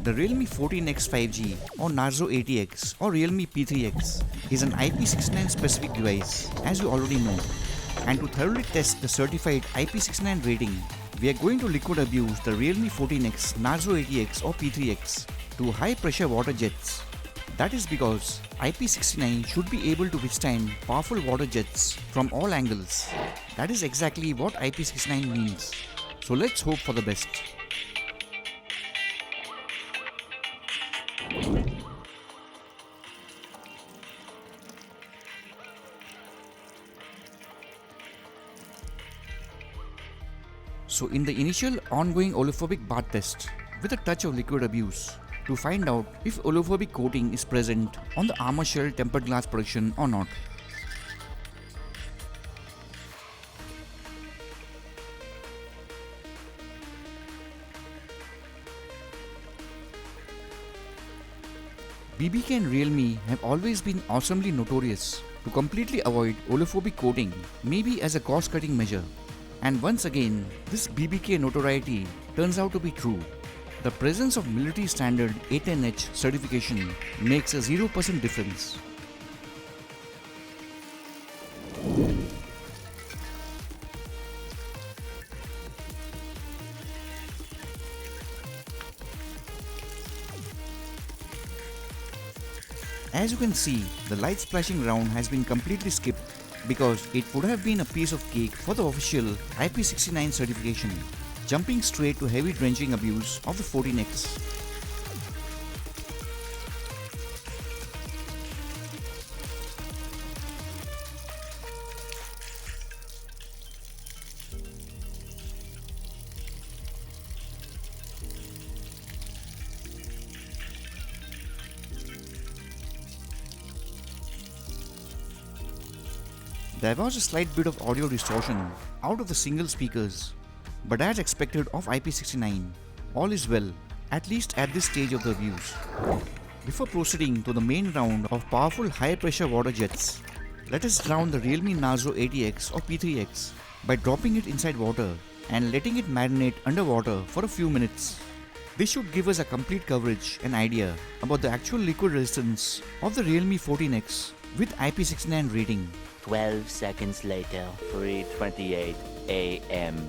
The realme 14x 5G or Narzo 80x or realme P3x is an IP69 specific device, as you already know. And to thoroughly test the certified IP69 rating, we are going to liquid abuse the realme 14x Narzo 80x or P3x to high pressure water jets. That is because IP69 should be able to withstand powerful water jets from all angles. That is exactly what IP69 means. So let's hope for the best. So in the initial ongoing oleophobic bath test with a touch of liquid abuse to find out if oleophobic coating is present on the ArmorShell tempered glass protection or not. BBK and Realme have always been awesomely notorious to completely avoid oleophobic coating, maybe as a cost-cutting measure. And once again, this BBK notoriety turns out to be true. The presence of military standard A10H certification makes a 0% difference. As you can see, the light splashing round has been completely skipped because it would have been a piece of cake for the official IP69 certification, jumping straight to heavy drenching abuse of the 14x. There was a slight bit of audio distortion out of the single speakers, but as expected of IP69, all is well, at least at this stage of the abuse. Before proceeding to the main round of powerful high pressure water jets, let us drown the realme Narzo 80x or P3x by dropping it inside water and letting it marinate underwater for a few minutes. This should give us a complete coverage and idea about the actual liquid resistance of the realme 14x with IP69 rating. 12 seconds later, 3:28 a.m.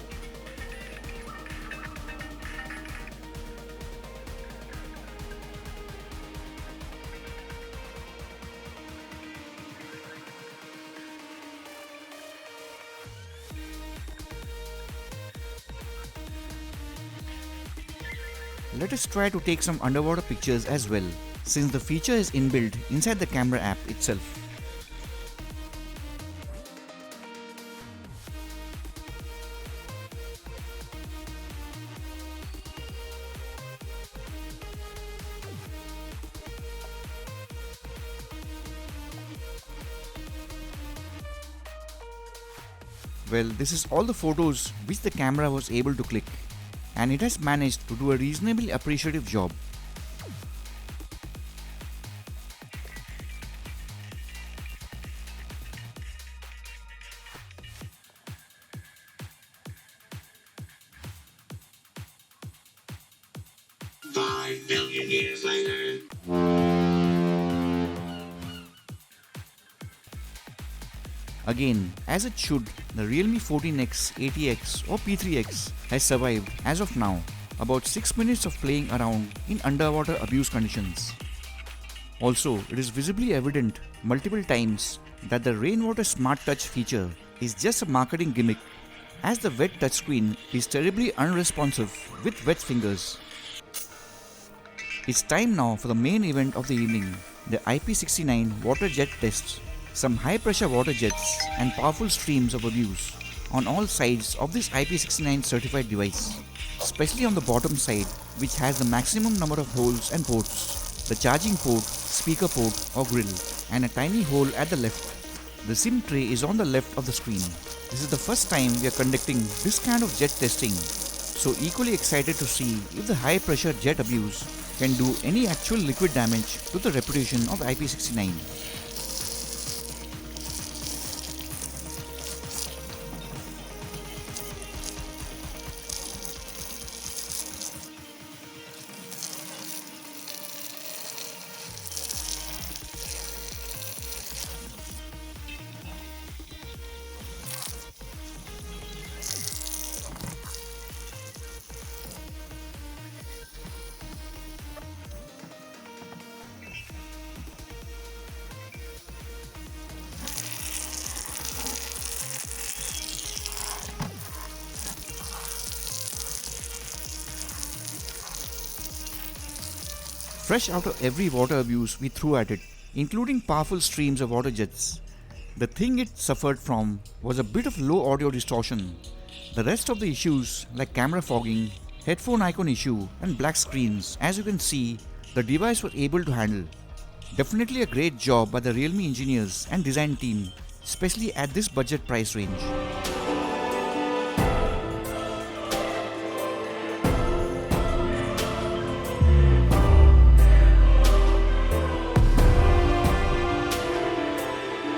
Let us try to take some underwater pictures as well, since the feature is inbuilt inside the camera app itself. Well, this is all the photos which the camera was able to click, and it has managed to do a reasonably appreciative job. $5 billion years later. Again, as it should, the realme 14x, 80x or P3x has survived as of now about 6 minutes of playing around in underwater abuse conditions. Also, it is visibly evident multiple times that the Rainwater Smart Touch feature is just a marketing gimmick, as the wet touchscreen is terribly unresponsive with wet fingers. It's time now for the main event of the evening, the IP69 water jet tests. Some high pressure water jets and powerful streams of abuse on all sides of this IP69 certified device, especially on the bottom side, which has the maximum number of holes and ports, the charging port, speaker port or grill, and a tiny hole at the left. The SIM tray is on the left of the screen. This is the first time we are conducting this kind of jet testing, so equally excited to see if the high pressure jet abuse can do any actual liquid damage to the reputation of IP69. fresh out of every water abuse we threw at it, including powerful streams of water jets. The thing it suffered from was a bit of low audio distortion. The rest of the issues like camera fogging, headphone icon issue and black screens, as you can see, the device was able to handle. Definitely a great job by the Realme engineers and design team, especially at this budget price range.